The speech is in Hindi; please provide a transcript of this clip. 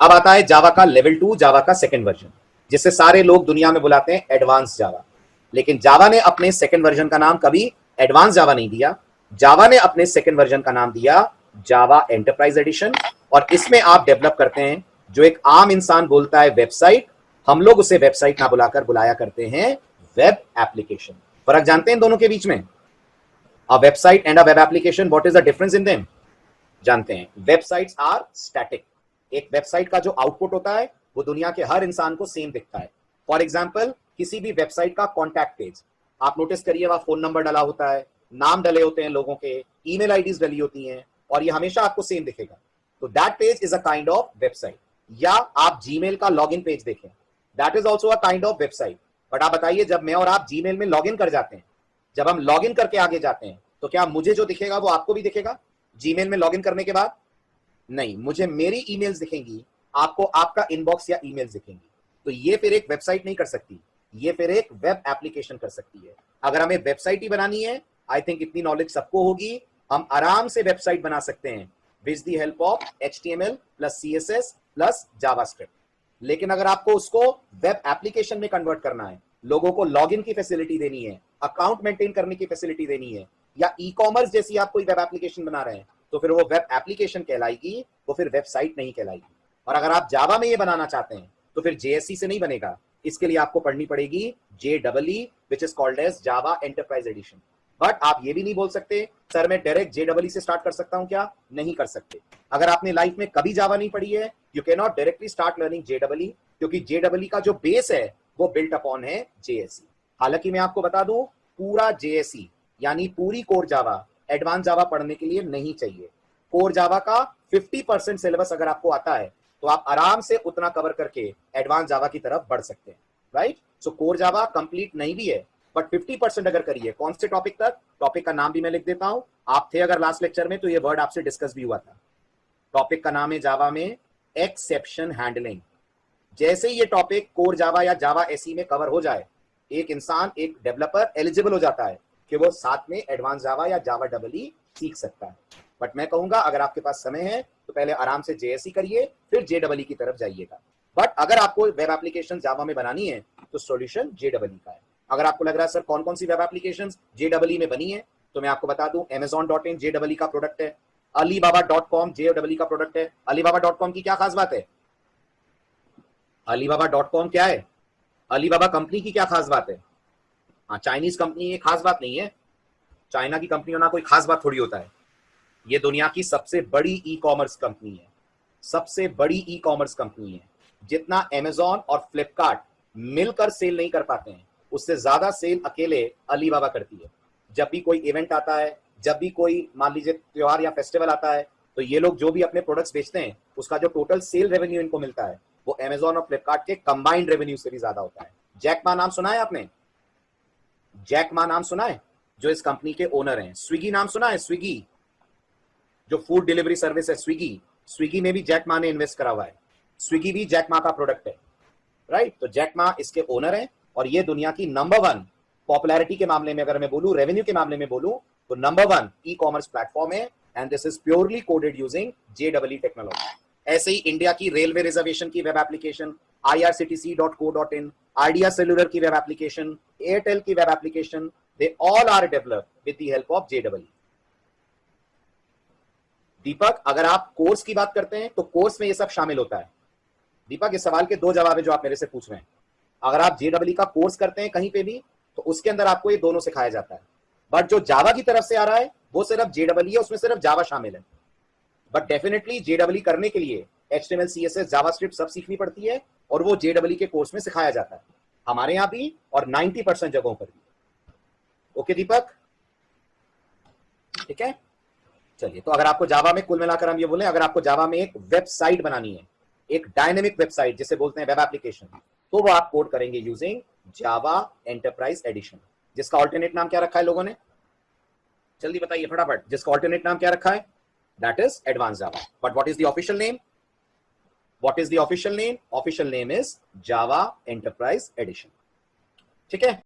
अब आता है जावा का लेवल 2, जावा का सेकंड वर्जन, जिसे सारे लोग दुनिया में बुलाते हैं एडवांस जावा। लेकिन जावा ने अपने सेकंड वर्जन का नाम कभी एडवांस जावा नहीं दिया। जावा ने अपने सेकंड वर्जन का नाम दिया जावा एंटरप्राइज एडिशन। और इसमें आप डेवलप करते हैं जो एक आम इंसान बोलता है वेबसाइट, हम लोग उसे वेबसाइट ना बुलाकर बुलाया करते हैं वेब एप्लीकेशन। फर्क जानते हैं इन दोनों के बीच में? A website and a web application, what is the difference in them? जानते हैं। Websites are static. एक वेबसाइट का जो आउटपुट होता है वो दुनिया के हर इंसान को सेम दिखता है। फॉर एग्जाम्पल, किसी भी वेबसाइट का कॉन्टैक्ट पेज आप नोटिस करिए, वहां फोन नंबर डला होता है, नाम डले होते हैं लोगों के, ईमेल आईडीज डली होती हैं, और ये हमेशा आपको सेम दिखेगा। तो that page is a kind of website. या आप जीमेल का लॉगिन पेज देखें, that is also a kind of website. But आप बताइए, जब मैं और आप जीमेल में लॉगिन कर जाते हैं, जब हम लॉगिन करके आगे जाते हैं, तो क्या मुझे जो दिखेगा वो आपको भी दिखेगा जीमेल में लॉगिन करने के बाद? नहीं, मुझे मेरी ईमेल्स दिखेंगी, आपको आपका इनबॉक्स या ईमेल्स दिखेंगी। तो ये फिर एक वेबसाइट नहीं कर सकती, ये फिर एक वेब एप्लीकेशन कर सकती है। अगर हमें वेबसाइट ही बनानी है, आई थिंक इतनी नॉलेज सबको होगी, हम आराम से वेबसाइट बना सकते हैं with the help of HTML plus CSS plus JavaScript. लेकिन अगर आपको उसको वेब एप्लीकेशन में कन्वर्ट करना है, लोगों को लॉगिन की फैसिलिटी देनी है, अकाउंट मेंटेन करने की फैसिलिटी देनी है, या ई कॉमर्स जैसी आप कोई वेब एप्लीकेशन बना रहे हैं, तो फिर वो वेब एप्लीकेशन कहलाएगी, वो फिर वेबसाइट नहीं कहलाएगी। और अगर आप जावा में ये बनाना चाहते हैं तो फिर JSE से नहीं बनेगा, इसके लिए आपको पढ़नी पड़ेगी JEE, which is called as Java enterprise edition. But आप ये भी नहीं बोल सकते सर मैं डायरेक्ट JEE से स्टार्ट कर सकता हूं क्या? नहीं कर सकते। अगर आपने लाइफ में कभी जावा नहीं पढ़ी है, you can not directly start learning JEE, क्योंकि JEE का जो बेस है वो बिल्ट अपॉन है JSE। हालांकि मैं आपको बता दूं, पूरा JSE यानी पूरी कोर जावा एडवांस जावा पढ़ने के लिए नहीं चाहिए। कोर जावा का 50% सिलेबस अगर आपको आता है तो आप आराम से उतना कवर करके एडवांस जावा की तरफ बढ़ सकते हैं, राइट? सो कोर जावा कंप्लीट नहीं भी है, बट 50% अगर करिए। कौन से टॉपिक तक? टॉपिक का नाम भी मैं लिख देता हूं, आप थे अगर लास्ट लेक्चर में तो ये वर्ड आपसे डिस्कस भी हुआ था। टॉपिक का नाम है जावा में एक्सेप्शन हैंडलिंग। जैसे ही ये टॉपिक कोर जावा या जावा SE में कवर हो जाए, एक इंसान, एक डेवलपर एलिजिबल हो जाता है कि वो साथ में एडवांस जावा या जावा EE सीख सकता है। बट मैं कहूंगा अगर आपके पास समय है तो पहले आराम से JSE करिए, फिर JEE की तरफ जाइएगा। बट अगर आपको वेब एप्लीकेशन जावा में बनानी है तो सॉल्यूशन JEE का है। अगर आपको लग रहा है सर कौन कौन सी वेब एप्लीकेशन JEE में बनी है, तो मैं आपको बता दूं, Amazon.in JEE का प्रोडक्ट है, Alibaba.com JEE का प्रोडक्ट है। Alibaba.com की क्या खास बात है? Alibaba.com क्या है? अलीबाबा कंपनी की क्या खास बात है? हाँ, चाइनीज कंपनी, ये खास बात नहीं है। चाइना की कंपनी होना कोई खास बात थोड़ी होता है। ये दुनिया की सबसे बड़ी ई कॉमर्स कंपनी है, सबसे बड़ी ई कॉमर्स कंपनी है। जितना Amazon और फ्लिपकार्ट मिलकर सेल नहीं कर पाते हैं, उससे ज्यादा सेल अकेले अलीबाबा करती है। जब भी कोई इवेंट आता है, जब भी कोई मान लीजिए त्योहार या फेस्टिवल आता है, तो ये लोग जो भी अपने प्रोडक्ट्स बेचते हैं उसका जो टोटल सेल रेवेन्यू इनको मिलता है वो Amazon और फ्लिपकार्ट के कंबाइंड रेवेन्यू से भी ज्यादा होता है। जैक मा नाम सुना है आपने? जैक मा नाम सुना है, जो इस कंपनी के ओनर हैं। स्विगी नाम सुना है? स्विगी जो फूड डिलीवरी सर्विस है, स्विगी, स्विगी में भी जैक मा ने इन्वेस्ट करा हुआ है। स्विगी भी जैक मा का प्रोडक्ट है, राइट? तो जैक मा इसके ओनर हैं, और ये दुनिया की नंबर 1 पॉपुलैरिटी के मामले में अगर मैं बोलूं, रेवेन्यू के मामले में बोलूं, तो नंबर 1 ई कॉमर्स प्लेटफॉर्म है। And this is purely coded using JEE technology. ऐसे ही इंडिया की रेलवे रिजर्वेशन की web application irctc.co.in, Idea cellular की वेब एप्लीकेशन, एयरटेल की web application, they all are developed with the help of JEE। Deepak, अगर आप कोर्स की बात करते हैं तो कोर्स में ये सब शामिल होता है। दीपक, इस सवाल के 2 जवाब है जो आप मेरे से पूछ रहे हैं। अगर आप JEE का कोर्स करते हैं कहीं पे भी, तो उसके अंदर आपको ये दोनों सिखाया जाता है। बट जो जावा की तरफ से आ रहा है वो सिर्फ JEE है, उसमें सिर्फ जावा शामिल है। बट डेफिनेटली JEE करने के लिए HTML CSS जावास्क्रिप्ट सब सीखनी पड़ती है, और वो JEE के कोर्स में सिखाया जाता है, हमारे यहाँ भी और 90% जगहों पर भी। ओके दीपक, ठीक है। चलिए, तो अगर आपको जावा में, कुल मिलाकर हम ये बोले, अगर आपको जावा में एक वेबसाइट बनानी है, एक डायनेमिक वेबसाइट जिसे बोलते हैं वेब एप्लीकेशन, तो वो आप कोड करेंगे यूजिंग जावा एंटरप्राइज एडिशन, जिसका ऑल्टरनेट नाम क्या रखा है लोगों ने? जल्दी बताइए फटाफट, जिसका ऑल्टरनेट नाम क्या रखा है? That is advance Java. But what is the official name? What is the official name? Official name is Java enterprise addition. ठीक है।